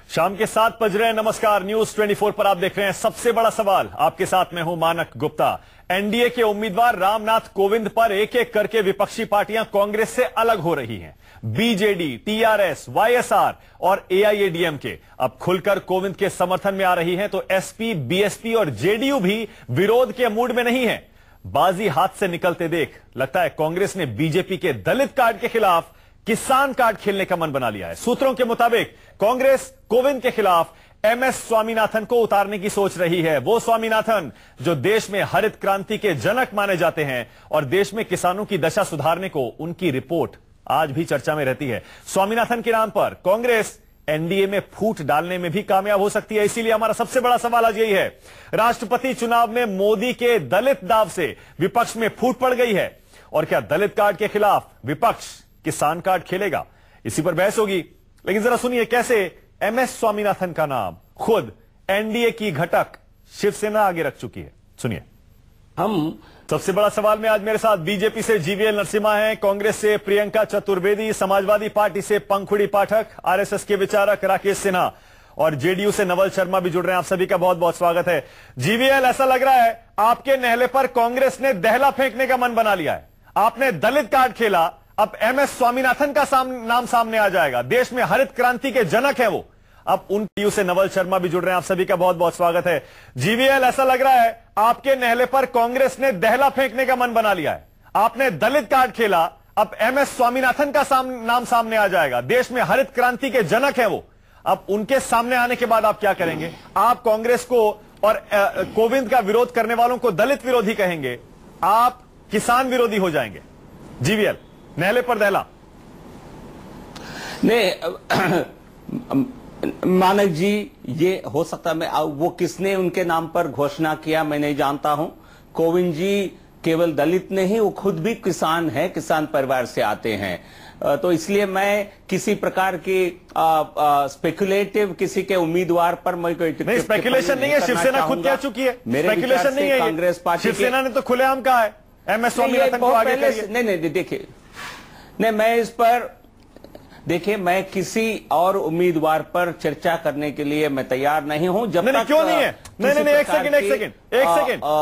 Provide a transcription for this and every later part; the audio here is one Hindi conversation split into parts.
शाम के 7 बज रहे हैं। नमस्कार, न्यूज 24 पर आप देख रहे हैं सबसे बड़ा सवाल। आपके साथ मैं हूं मानक गुप्ता। एनडीए के उम्मीदवार रामनाथ कोविंद पर एक एक करके विपक्षी पार्टियां कांग्रेस से अलग हो रही हैं। बीजेडी, टीआरएस, वाईएसआर और एआईएडीएमके अब खुलकर कोविंद के समर्थन में आ रही हैं, तो एसपी, बीएसपी और जेडीयू भी विरोध के मूड में नहीं है। बाजी हाथ से निकलते देख लगता है कांग्रेस ने बीजेपी के दलित कार्ड के खिलाफ किसान कार्ड खेलने का मन बना लिया है। सूत्रों के मुताबिक कांग्रेस कोविंद के खिलाफ एमएस स्वामीनाथन को उतारने की सोच रही है। वो स्वामीनाथन जो देश में हरित क्रांति के जनक माने जाते हैं और देश में किसानों की दशा सुधारने को उनकी रिपोर्ट आज भी चर्चा में रहती है। स्वामीनाथन के नाम पर कांग्रेस एनडीए में फूट डालने में भी कामयाब हो सकती है। इसीलिए हमारा सबसे बड़ा सवाल आज यही है, राष्ट्रपति चुनाव में मोदी के दलित दाव से विपक्ष में फूट पड़ गई है और क्या दलित कार्ड के खिलाफ विपक्ष किसान कार्ड खेलेगा? इसी पर बहस होगी। लेकिन जरा सुनिए कैसे एमएस स्वामीनाथन का नाम खुद एनडीए की घटक शिवसेना आगे रख चुकी है। सुनिए। हम सबसे बड़ा सवाल में आज मेरे साथ बीजेपी से जीवीएल नरसिम्हा हैं, कांग्रेस से प्रियंका चतुर्वेदी, समाजवादी पार्टी से पंखुड़ी पाठक, आरएसएस के विचारक राकेश सिन्हा और जेडीयू से नवल शर्मा भी जुड़ रहे हैं। आप सभी का बहुत बहुत स्वागत है। जीवीएल, ऐसा लग रहा है आपके नहले पर कांग्रेस ने दहला फेंकने का मन बना लिया है। आपने दलित कार्ड खेला, अब एमएस स्वामीनाथन का नाम सामने आ जाएगा। देश में हरित क्रांति के जनक हैं वो। अब उन टीयू से नवल शर्मा भी जुड़ रहे हैं। आप सभी का बहुत बहुत स्वागत है। जीवीएल, ऐसा लग रहा है आपके नहले पर कांग्रेस ने दहला फेंकने का मन बना लिया है। आपने दलित कार्ड खेला, अब एमएस स्वामीनाथन का नाम सामने आ जाएगा। देश में हरित क्रांति के जनक हैं वो। अब उनके सामने आने के बाद आप क्या करेंगे? आप कांग्रेस को और कोविंद का विरोध करने वालों को दलित विरोधी कहेंगे, आप किसान विरोधी हो जाएंगे। जीवीएल, नहले पर दहला। नहीं मानक जी, ये हो सकता है वो किसने उनके नाम पर घोषणा किया मैं नहीं जानता हूं। कोविंद जी केवल दलित नहीं, वो खुद भी किसान है, किसान परिवार से आते हैं। तो इसलिए मैं किसी प्रकार की स्पेकुलेटिव किसी के उम्मीदवार पर मैं कोई नहीं, स्पेकुलेशन नहीं है। शिवसेना खुद कह चुकी है, स्पेकुलेशन नहीं है। कांग्रेस पार्टी, शिवसेना ने तो खुलेआम कहा है एमएस स्वामीनाथन को आगे करिए। नहीं देखिए, नहीं मैं इस पर देखिए, मैं किसी और उम्मीदवार पर चर्चा करने के लिए मैं तैयार नहीं हूं जब तक। क्यों नहीं है? नहीं, एक सेकंड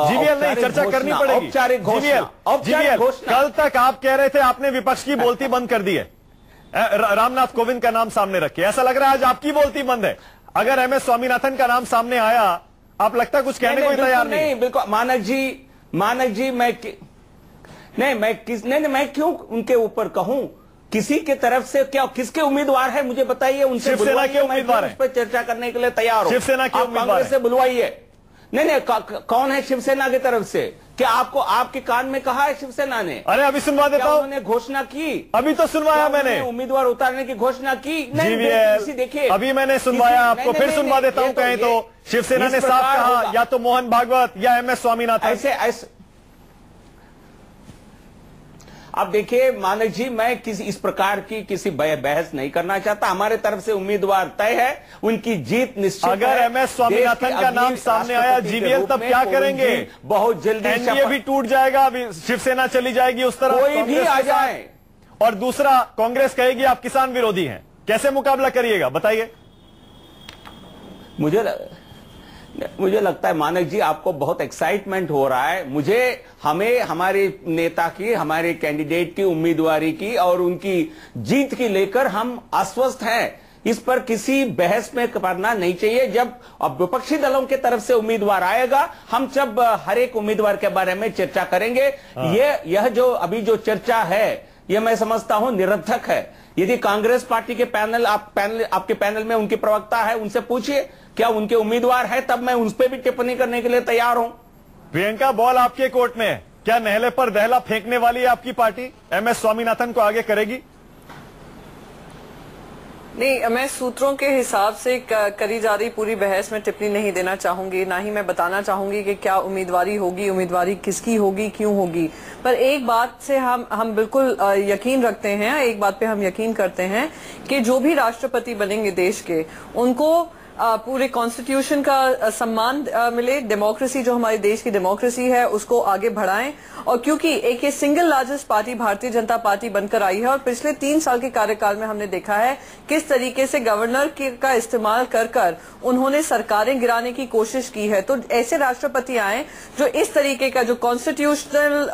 जीवीएल, नहीं, चर्चा करनी पड़ेगी। औपचारिक घोषणा। कल तक आप कह रहे थे आपने विपक्ष की बोलती बंद कर दी है रामनाथ कोविंद का नाम सामने रखे। ऐसा लग रहा है आज आपकी बोलती बंद है। अगर एमएस स्वामीनाथन का नाम सामने आया, आप लगता कुछ कहने को तैयार नहीं। बिल्कुल मानक जी, मैं क्यों उनके ऊपर कहूं? किसी के तरफ से क्या, किसके उम्मीदवार है मुझे बताइए, उनसे शिवसेना के उम्मीदवार है। उस पर चर्चा करने के लिए तैयार हो। शिवसेना के उम्मीदवार कांग्रेस से बुलवाइए। नहीं, कौन है शिवसेना की तरफ से? क्या आपको आपके कान में कहा है शिवसेना ने? अरे अभी सुनवा देता हूं। उन्होंने घोषणा की? अभी तो सुनवाया मैंने। उम्मीदवार उतारने की घोषणा की? नहीं, देखिए अभी मैंने सुनवाया आपको, फिर सुनवा देता हूं। कहें तो शिवसेना ने साफ कहा या तो मोहन भागवत या एमएस स्वामीनाथन। ऐसे अब देखिए मानक जी, मैं इस प्रकार की किसी बहस नहीं करना चाहता। हमारे तरफ से उम्मीदवार तय है, उनकी जीत निश्चित है। अगर एमएस स्वामीनाथन का नाम सामने आया जीवीएल, तब क्या करेंगे? बहुत जल्दी एनडीए भी टूट जाएगा, अभी शिवसेना चली जाएगी उस तरह, कोई भी आ जाए। और दूसरा, कांग्रेस कहेगी आप किसान विरोधी हैं। कैसे मुकाबला करिएगा बताइए? मुझे लगता है मानक जी आपको बहुत एक्साइटमेंट हो रहा है। हमें हमारे नेता की, हमारे कैंडिडेट की उम्मीदवारी की और उनकी जीत की लेकर हम आश्वस्त हैं। इस पर किसी बहस में करना नहीं चाहिए। जब अब विपक्षी दलों के तरफ से उम्मीदवार आएगा, हम जब हर एक उम्मीदवार के बारे में चर्चा करेंगे। यह जो अभी जो चर्चा है, यह मैं समझता हूं निरर्थक है। यदि कांग्रेस पार्टी के आपके पैनल में उनके प्रवक्ता है, उनसे पूछिए क्या उनके उम्मीदवार है, तब मैं उन पर भी टिप्पणी करने के लिए तैयार हूं। प्रियंका, बॉल आपके कोर्ट में है। क्या नहले पर दहला फेंकने वाली है आपकी पार्टी? एमएस स्वामीनाथन को आगे करेगी? नहीं, मैं सूत्रों के हिसाब से करी जा रही पूरी बहस में टिप्पणी नहीं देना चाहूंगी। ना ही मैं बताना चाहूंगी कि क्या उम्मीदवारी होगी, उम्मीदवारी किसकी होगी, क्यों होगी। पर एक बात से हम बिल्कुल यकीन रखते हैं, एक बात पे हम यकीन करते हैं कि जो भी राष्ट्रपति बनेंगे देश के, उनको पूरे कॉन्स्टिट्यूशन का सम्मान मिले, डेमोक्रेसी जो हमारे देश की डेमोक्रेसी है उसको आगे बढ़ाएं। और क्योंकि एक ये single largest party Bharatiya Janata party बनकर आई है और पिछले 3 साल के कार्यकाल में हमने देखा है किस तरीके से गवर्नर का इस्तेमाल कर उन्होंने सरकारें गिराने की कोशिश की है। तो ऐसे राष्ट्रपति आए जो इस तरीके का जो कॉन्स्टिट्यूशनल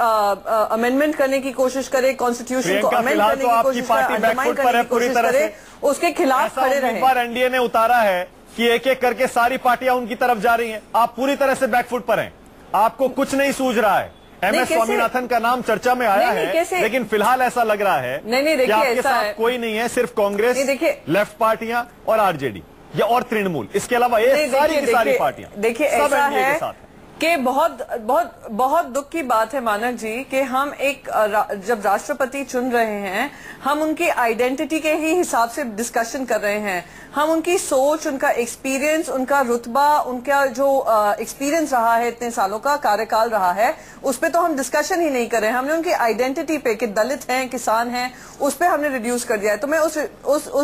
अमेंडमेंट करने की कोशिश करे, कॉन्स्टिट्यूशन को अमेंड करने की कोशिश करे, अंडरमाइन करने की कोशिश करे, उसके खिलाफ खड़े रहे। पर एनडीए ने उतारा है कि एक एक करके सारी पार्टियां उनकी तरफ जा रही हैं। आप पूरी तरह से बैकफुट पर हैं, आपको कुछ नहीं सूझ रहा है। एमएस स्वामीनाथन का नाम चर्चा में आया है, लेकिन फिलहाल ऐसा लग रहा है कि आपके साथ कोई नहीं है, सिर्फ कांग्रेस, लेफ्ट पार्टियां और आरजेडी या और तृणमूल, इसके अलावा ये सारी की सारी पार्टियां। देखिए ऐसा है कि बहुत दुख की बात है मानक जी कि हम एक जब राष्ट्रपति चुन रहे हैं हम उनकी आइडेंटिटी के ही हिसाब से डिस्कशन कर रहे हैं। हम उनकी सोच, उनका एक्सपीरियंस, उनका रुतबा, उनका जो एक्सपीरियंस रहा है, इतने सालों का कार्यकाल रहा है, उस पे तो हम डिस्कशन ही नहीं कर रहे हैं। हमने उनकी आइडेंटिटी पे कि दलित हैं, किसान हैं, उस पे हमने रिड्यूस कर दिया है। तो मैं उस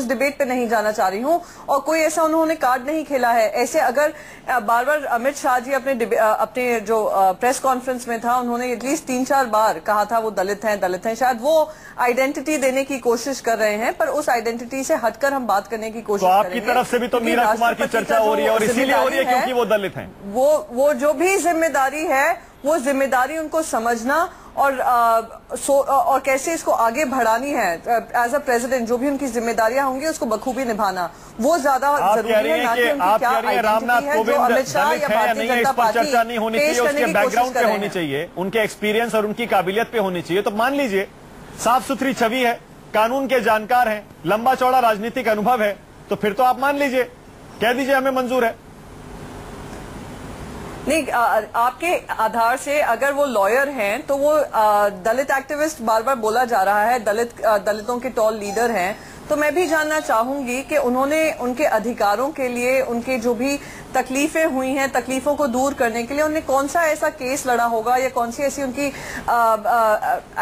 डिबेट पे नहीं जाना चाह रही हूँ और कोई ऐसा उन्होंने कार्ड नहीं खेला है। ऐसे अगर बार बार अमित शाह जी अपने जो प्रेस कॉन्फ्रेंस में था उन्होंने एटलीस्ट 3-4 बार कहा था वो दलित हैं, शायद वो आइडेंटिटी देने की कोशिश कर रहे हैं, पर उस आइडेंटिटी से हटकर हम बात करने की कोशिश आपकी तरफ से भी तो मीरा कुमार की चर्चा हो रही है और इसीलिए हो रही है क्योंकि वो दलित हैं। वो जो भी जिम्मेदारी है वो जिम्मेदारी उनको समझना और कैसे इसको आगे बढ़ानी है। एज अ प्रेसिडेंट जो भी उनकी जिम्मेदारियां होंगी उसको बखूबी निभाना वो ज्यादा जरूरी है, ना कि उनकी क्या आइडेंटिटी है जो अमित शाह या भारतीय जनता पार्टी चर्चा नहीं होनी चाहिए, उसके बैकग्राउंड पे होनी चाहिए, उनके एक्सपीरियंस और उनकी काबिलियत पे होनी चाहिए। तो मान लीजिए साफ सुथरी छवि है, कानून के जानकार हैं, लंबा चौड़ा राजनीतिक अनुभव है, तो फिर तो आप मान लीजिए, कह दीजिए हमें मंजूर है। नहीं, आपके आधार से अगर वो लॉयर हैं तो वो दलित एक्टिविस्ट बार बार बोला जा रहा है, दलितों के टॉल लीडर हैं, तो मैं भी जानना चाहूंगी कि उन्होंने उनके अधिकारों के लिए, उनके जो भी तकलीफें हुई हैं, तकलीफों को दूर करने के लिए उन्हें कौन सा ऐसा केस लड़ा होगा या कौन सी ऐसी उनकी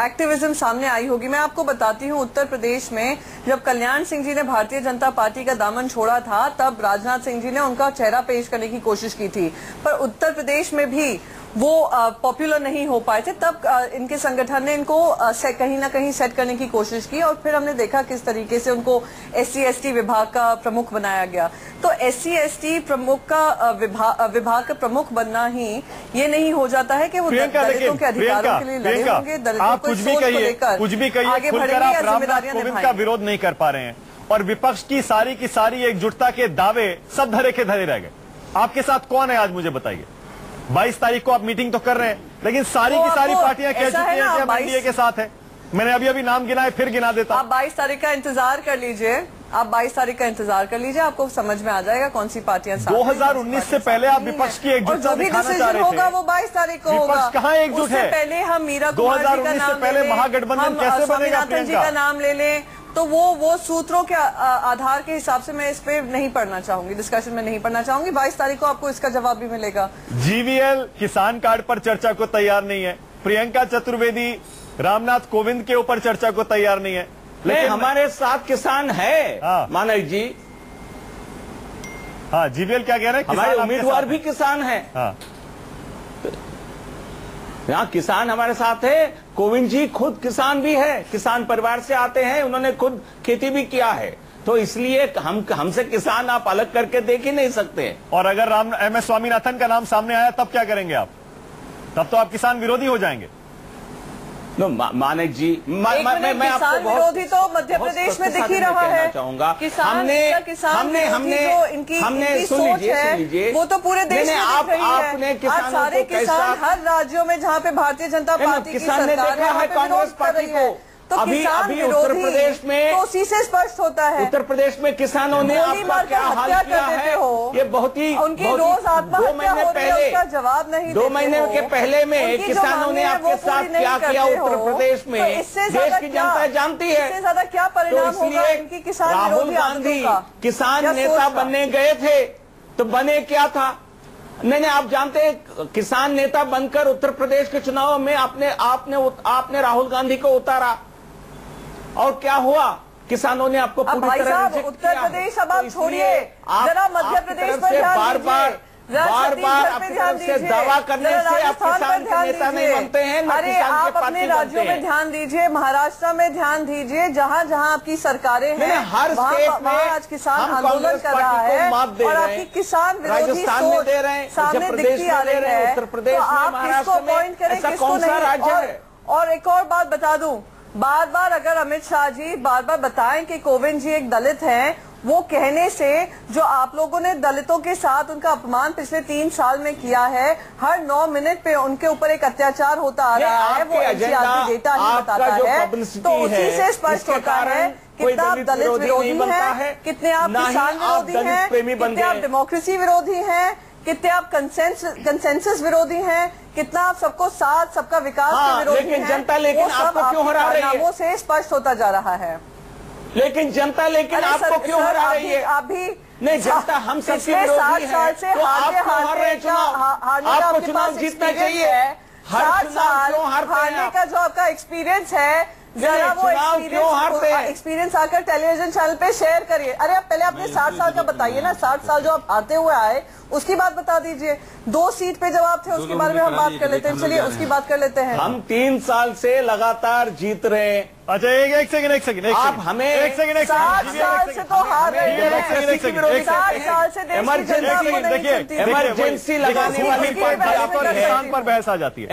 एक्टिविज्म सामने आई होगी। मैं आपको बताती हूँ, उत्तर प्रदेश में जब कल्याण सिंह जी ने भारतीय जनता पार्टी का दामन छोड़ा था तब राजनाथ सिंह जी ने उनका चेहरा पेश करने की कोशिश की थी, पर उत्तर प्रदेश में भी वो पॉपुलर नहीं हो पाए थे। तब इनके संगठन ने इनको कहीं ना कहीं सेट करने की कोशिश की और फिर हमने देखा किस तरीके से उनको SC/ST विभाग का प्रमुख बनाया गया। तो SC/ST प्रमुख का विभाग का प्रमुख बनना ही ये नहीं हो जाता है कि वो दलितों के अधिकारों के लिए लड़े होंगे, दलितों को सोच को लेकर कुछ भी कहिए, आगे बढ़ेंगे या जिम्मेदारियां निभाएंगे। का विरोध नहीं कर पा रहे हैं और विपक्ष की सारी एकजुटता के दावे सब धरे के धरे रह गए। आपके साथ कौन है आज मुझे बताइए। 22 तारीख को आप मीटिंग तो कर रहे हैं, लेकिन सारी की सारी पार्टियां कह चुकी हैं कि हम एनडीए के साथ हैं। मैंने अभी नाम गिनाए, फिर गिना देता। आप 22 तारीख का इंतजार कर लीजिए, आपको समझ में आ जाएगा कौन सी पार्टियां साथ हैं। 2019 से पहले आप विपक्ष की एकजुटता दिखाना चाह रहे थे, होगा वो 22 तारीख को होगा। विपक्ष कहाँ एकजुट है? पहले हम मीरा कुमार जी का नाम ले लें, महागठबंधन कैसे बनेगा? स्वामीनाथन जी का नाम ले लें, तो वो सूत्रों के आधार के हिसाब से मैं इस पे नहीं पढ़ना चाहूंगी, डिस्कशन में नहीं पढ़ना चाहूंगी। 22 तारीख को आपको इसका जवाब भी मिलेगा। GVL किसान कार्ड पर चर्चा को तैयार नहीं है, प्रियंका चतुर्वेदी रामनाथ कोविंद के ऊपर चर्चा को तैयार नहीं है, लेकिन हमारे साथ किसान है। मानक जी, हाँ, GVL क्या कह रहे हैं? हमारे उम्मीदवार भी किसान है। यहाँ किसान हमारे साथ है। कोविंद जी खुद किसान भी है, किसान परिवार से आते हैं, उन्होंने खुद खेती भी किया है, तो इसलिए हमसे किसान आप अलग करके देख ही नहीं सकते। और अगर MS स्वामीनाथन का नाम सामने आया तब क्या करेंगे आप? तब तो आप किसान विरोधी हो जाएंगे। मानक जी, मैं किसान विरोधी तो मध्य प्रदेश में दिख ही रहा है। चाहूंगा हमने सोच है वो तो पूरे देश में दिख रही है। आज सारे किसान हर राज्यों में जहाँ पे भारतीय जनता पार्टी की सरकार है कांग्रेस पार्टी को, तो अभी उत्तर प्रदेश में तो उसी से स्पष्ट होता है। उत्तर प्रदेश में किसानों ने आपका क्या हाल किया है, ये बहुत ही उनकी रोज आत्महत्या हो रही है, उसका जवाब नहीं देते। 2 महीने के पहले में किसानों ने आपके साथ क्या किया उत्तर प्रदेश में, देश की जनता जानती है। इससे ज्यादा क्या परिणाम होगा इनकी किसान राहुल गांधी किसान नेता बनने गए थे तो बने क्या था? नहीं, आप जानते हैं किसान नेता बनकर उत्तर प्रदेश के चुनाव में आपने राहुल गांधी को उतारा और क्या हुआ? किसानों ने आपको पूरी भाई तरह साहब रिजेक्ट उत्तर किया है। प्रदेश अब आप तो छोड़िए, इसलिए जरा मध्य प्रदेश पर ध्यान बार बार दीजिए, छत्तीसगढ़ आपकी पे ध्यान तरफ से दीजिए, दावा करने जरा से आप राजस्थान किसान पर के ध्यान नेता नहीं दीजिए। बनते हैं, न अरे किसान आप के अपने पार्टी राज्यों बनते में हैं। ध्यान दीजिए, महाराष्ट्र में ध्यान दीजिए, जहाँ जहाँ आपकी सरकारें हैं हर स्टेट में आज किसान हम आंदोलन कांग्रेस कर रहा पार्टी को है मात दे और रहे आपकी हैं। किसान विरोधी राजस्थान में सोच दे रहे हैं, सामने मध्य प्रदेश दिखती आ में दे रही रहे हैं, है। उत्तर प्रदेश तो में, आप महाराष्ट्र किसको में, पॉइंट करें, ऐसा किसको कौन सा नहीं। राज्य है? और एक और बात बता दूं, बार बार अगर अमित शाह जी बार बार बताएं कि कोविंद जी एक दलित हैं, वो कहने से जो आप लोगों ने दलितों के साथ उनका अपमान पिछले 3 साल में किया है, हर 9 मिनट पे उनके ऊपर एक अत्याचार होता आ रहा है, वो एनसीआरटी डेटा ही बताता है। तो उसी से स्पष्ट होता है कितना आप दलित विरोधी हैं, कितने आप किसान विरोधी हैं, कितने आप डेमोक्रेसी विरोधी हैं, कितने आप कंसेंसस विरोधी हैं, कितना आप सबको साथ सबका विकास के विरोधी हैं। लेकिन जनता आपको क्यों हरा रही है? नामों से स्पष्ट होता जा रहा है। लेकिन जनता आपको क्यों हरा रही है? आप भी नहीं, जनता हम सबके विरोधी है, साल से तो आप क्यों हार रहे हैं चुनाव? आपको चुनाव जीतना चाहिए। हर चुनाव क्यों हारते हैं हारने का जो आपका एक्सपीरियंस है, जरा वो एक्सपीरियंस आकर टेलीविजन चैनल पे शेयर करिए। अरे आप पहले अपने 60 साल का बताइए ना, 60 साल जो आप आते हुए आए उसकी बात बता दीजिए। 2 सीट पे जब आप थे उसके बारे में हम बात कर लेते हैं। चलिए उसकी बात कर लेते हैं। हम 3 साल से लगातार जीत रहे हैं। अच्छा एक सेकंड आप हमें 60 साल से तो हार रहे हैं, 60 साल से इमरजेंसी लगाने वाली किसान पर बहस आ जाती है।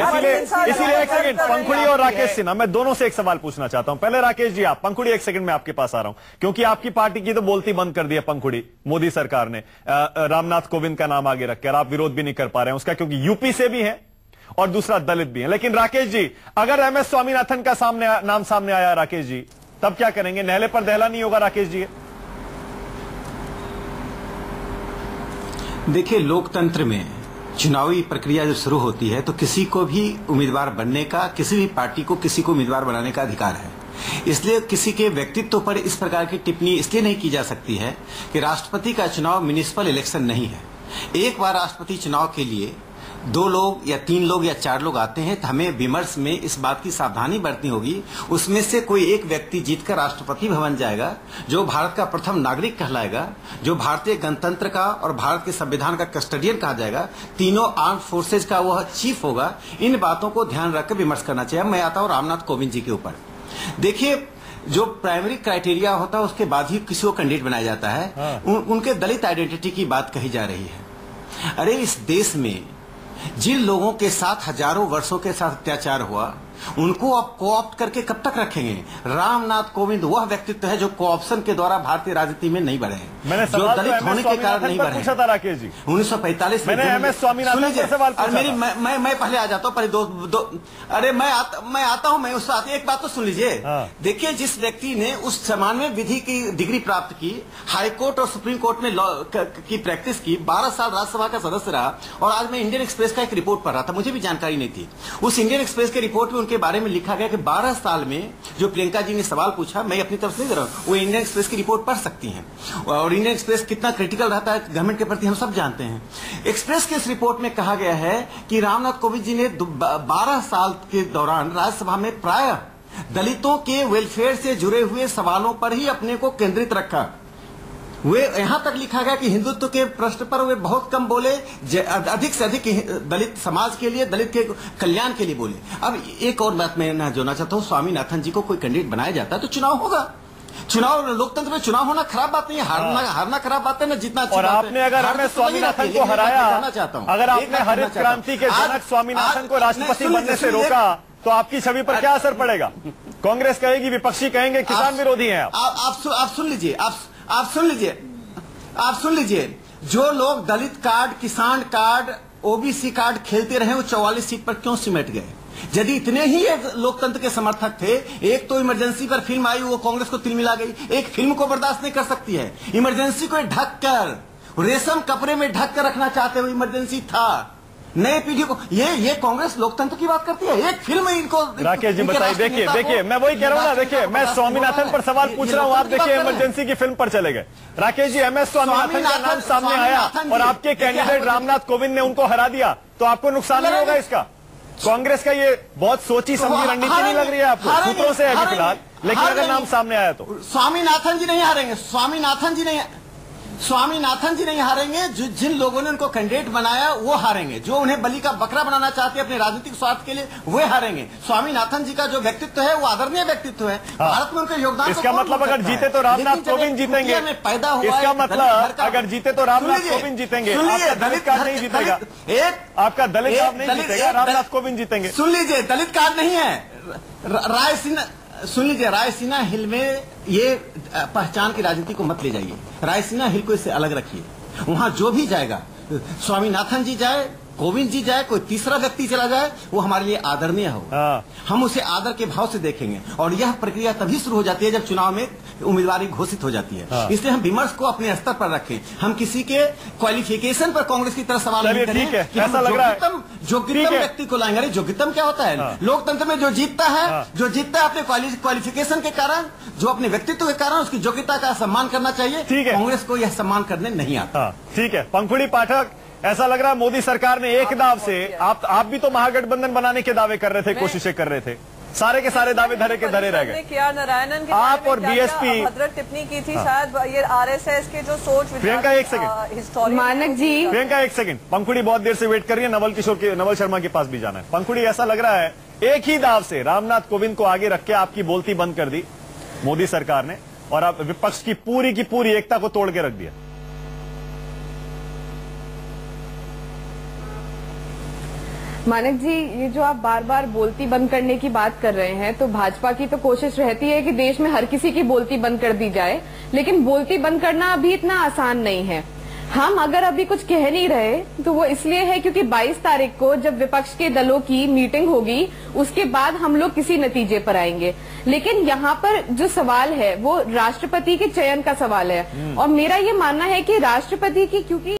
इसीलिए एक सेकंड, पंखुड़ी और राकेश सिन्हा, मैं दोनों से एक सवाल पूछना चाहता हूं। पहले राकेश जी आप, पंखुड़ी एक सेकंड में आपके पास आ रहा हूं, क्योंकि आपकी पार्टी की तो बोलती बंद कर दी है पंखुड़ी, मोदी सरकार ने रामनाथ कोविंद का नाम आगे रखकर। आप विरोध भी नहीं कर पा रहे हैं उसका, क्योंकि यूपी से भी है और दूसरा दलित भी है। लेकिन राकेश जी, अगर एमएस स्वामीनाथन का नाम सामने आया राकेश जी, तब क्या करेंगे? नहले पर दहला नहीं होगा राकेश जी? देखिए, लोकतंत्र में चुनावी प्रक्रिया जब शुरू होती है तो किसी को भी उम्मीदवार बनने का, किसी भी पार्टी को किसी को उम्मीदवार बनाने का अधिकार है। इसलिए किसी के व्यक्तित्व पर इस प्रकार की टिप्पणी इसलिए नहीं की जा सकती है कि राष्ट्रपति का चुनाव म्युनिसिपल इलेक्शन नहीं है। एक बार राष्ट्रपति चुनाव के लिए 2 लोग या 3 लोग या 4 लोग आते हैं तो हमें विमर्श में इस बात की सावधानी बरतनी होगी, उसमें से कोई एक व्यक्ति जीतकर राष्ट्रपति बन जाएगा, जो भारत का प्रथम नागरिक कहलाएगा, जो भारतीय गणतंत्र का और भारत के संविधान का कस्टोडियन कहा जाएगा, तीनों आर्म्ड फोर्सेज का वह चीफ होगा। इन बातों को ध्यान रखकर विमर्श करना चाहिए। मैं आता हूं रामनाथ कोविंद जी के ऊपर। देखिए, जो प्राइमरी क्राइटेरिया होता है उसके बाद ही किसी को कैंडिडेट बनाया जाता है। उनके दलित आइडेंटिटी की बात कही जा रही है। अरे इस देश में जिन लोगों के साथ हजारों वर्षों के साथ अत्याचार हुआ, उनको आप कोऑप्ट करके कब तक रखेंगे? रामनाथ कोविंद वह व्यक्तित्व है जो कोऑप्शन के द्वारा भारतीय राजनीति में नहीं बढ़े, मैंने जो दलित होने के कारण नहीं बढ़े। पूछा था राकेश जी 1945 में। मैंने एमएस स्वामीनाथन से सवाल पूछा था। मैं पहले आ जाता हूँ, पहले अरे मैं आता हूँ, मैं उस एक बात तो सुन लीजिए। देखिए, जिस व्यक्ति ने उस समान में विधि की डिग्री प्राप्त की, हाईकोर्ट और सुप्रीम कोर्ट में लॉ की प्रैक्टिस की, 12 साल राज्यसभा का सदस्य रहा, और आज मैं इंडियन एक्सप्रेस का एक रिपोर्ट पढ़ रहा था, मुझे भी जानकारी नहीं थी। उस इंडियन एक्सप्रेस के रिपोर्ट में उनके बारे में लिखा गया कि 12 साल में जो प्रियंका जी ने सवाल पूछा, मैं अपनी तरफ से नहीं दे रहा हूं, वो इंडियन एक्सप्रेस की रिपोर्ट पढ़ सकती हैं। और इंडियन एक्सप्रेस कितना क्रिटिकल रहता है गवर्नमेंट के प्रति हम सब जानते हैं। एक्सप्रेस के इस रिपोर्ट में कहा गया है कि रामनाथ कोविंद जी ने 12 साल के दौरान राज्यसभा में प्रायः दलितों के वेलफेयर से जुड़े हुए सवालों पर ही अपने को केंद्रित रखा। वे यहां तक लिखा गया कि हिंदुत्व के प्रश्न पर वे बहुत कम बोले, अधिक से अधिक दलित समाज के लिए, दलित के कल्याण के लिए बोले। अब एक और बात मैं जोड़ना चाहता हूं, स्वामीनाथन जी को कोई कैंडिडेट बनाया जाता है तो चुनाव होगा। चुनाव, लोकतंत्र में चुनाव होना खराब बात नहीं है, हारना खराब बात है ना, जितना अच्छी और आपने अगर हमें स्वामीनाथन को हराया, अगर आपने हरित क्रांति के जनक स्वामीनाथन को राष्ट्रपति बनने से रोका, तो आपकी छवि पर क्या असर पड़ेगा? कांग्रेस कहेगी, विपक्षी कहेंगे किसान विरोधी हैं आप सुन लीजिए, आप सुन लीजिए, जो लोग दलित कार्ड, किसान कार्ड, ओबीसी कार्ड खेलते रहे, वो 44 सीट पर क्यों सिमट गए? यदि इतने ही लोकतंत्र के समर्थक थे, एक तो इमरजेंसी पर फिल्म आई, वो कांग्रेस को तिल मिला गई, एक फिल्म को बर्दाश्त नहीं कर सकती है। इमरजेंसी को ढककर, रेशम कपड़े में ढककर रखना चाहते हुए इमरजेंसी था। नए पीढ़ी को ये कांग्रेस लोकतंत्र की बात करती है। एक फिल्म इनको, राकेश जी बताइए। देखिए मैं वही कह रहा हूँ ना, देखिए मैं स्वामीनाथन पर सवाल पूछ रहा हूँ, आप देखिए इमरजेंसी की फिल्म पर चले गए। राकेश जी, एमएस स्वामीनाथन का नाम सामने आया और आपके कैंडिडेट रामनाथ कोविंद ने उनको हरा दिया, तो आपको नुकसान नहीं होगा इसका? कांग्रेस का ये बहुत सोची समझी रणनीति नहीं लग रही है आपको? सूत्रों से है फिलहाल, लेकिन अगर नाम सामने आया तो स्वामीनाथन जी नहीं हारेंगे, स्वामीनाथन जी नहीं हारेंगे। जिन लोगों ने उनको कैंडिडेट बनाया वो हारेंगे, जो उन्हें बलि का बकरा बनाना चाहते हैं अपने राजनीतिक स्वार्थ के लिए वो हारेंगे। स्वामीनाथन जी का जो व्यक्तित्व है वो आदरणीय व्यक्तित्व है। भारत में उनके योगदान इसका मतलब अगर जीते तो रामनाथ कोविंद जीतेंगे, पैदा हुआ। इसका मतलब अगर जीते तो रामनाथ कोविंद जीतेंगे, दलित कार्ड नहीं जीतेगा, आपका दलित कार्ड नहीं जीतेगा, रामनाथ कोविंद जीतेंगे। सुन लीजिए, दलित कार्ड नहीं है, सुन लीजिए, रायसीना हिल में ये पहचान की राजनीति को मत ले जाइए। रायसीना हिल को इससे अलग रखिए। वहां जो भी जाएगा, स्वामीनाथन जी जाए, कोविंद जी जाए, कोई तीसरा व्यक्ति चला जाए, वो हमारे लिए आदरणीय हो। हम उसे आदर के भाव से देखेंगे और यह प्रक्रिया तभी शुरू हो जाती है जब चुनाव में उम्मीदवारी घोषित हो जाती है। इसलिए हम विमर्श को अपने स्तर पर रखें। हम किसी के क्वालिफिकेशन पर कांग्रेस की तरफ सवाल नहीं करें कि ऐसा लग रहा है योग्यतम व्यक्ति को लाएंगे। अरे योग्यतम क्या होता है? लोकतंत्र में जो जीतता है अपने क्वालिफिकेशन के कारण, जो अपने व्यक्तित्व के कारण, उसकी योग्यता का सम्मान करना चाहिए। कांग्रेस को यह सम्मान करने नहीं आता। ठीक है पंखुड़ी पाठक, ऐसा लग रहा है मोदी सरकार ने एक दाव से, आप भी तो महागठबंधन बनाने के दावे कर रहे थे, कोशिशें कर रहे थे, सारे के सारे दावे धरे के धरे रह गए। नारायणन आप और बीएसपी भद्र टिप्पणी की थी, शायद ये आरएसएस के जो सोच। प्रियंका एक सेकंड, मानक जी, प्रियंका एक सेकंड, पंखुड़ी बहुत देर से वेट कर रही है, नवल शर्मा के पास भी जाना है। पंखुड़ी, ऐसा लग रहा है एक ही दाव से रामनाथ कोविंद को आगे रख के आपकी बोलती बंद कर दी मोदी सरकार ने और आप विपक्ष की पूरी एकता को तोड़ के रख दिया। मानक जी, ये जो आप बार बार बोलती बंद करने की बात कर रहे हैं, तो भाजपा की तो कोशिश रहती है कि देश में हर किसी की बोलती बंद कर दी जाए, लेकिन बोलती बंद करना अभी इतना आसान नहीं है। हम अगर अभी कुछ कह नहीं रहे तो वो इसलिए है क्योंकि 22 तारीख को जब विपक्ष के दलों की मीटिंग होगी, उसके बाद हम लोग किसी नतीजे पर आएंगे। लेकिन यहाँ पर जो सवाल है वो राष्ट्रपति के चयन का सवाल है और मेरा ये मानना है कि राष्ट्रपति की, क्योंकि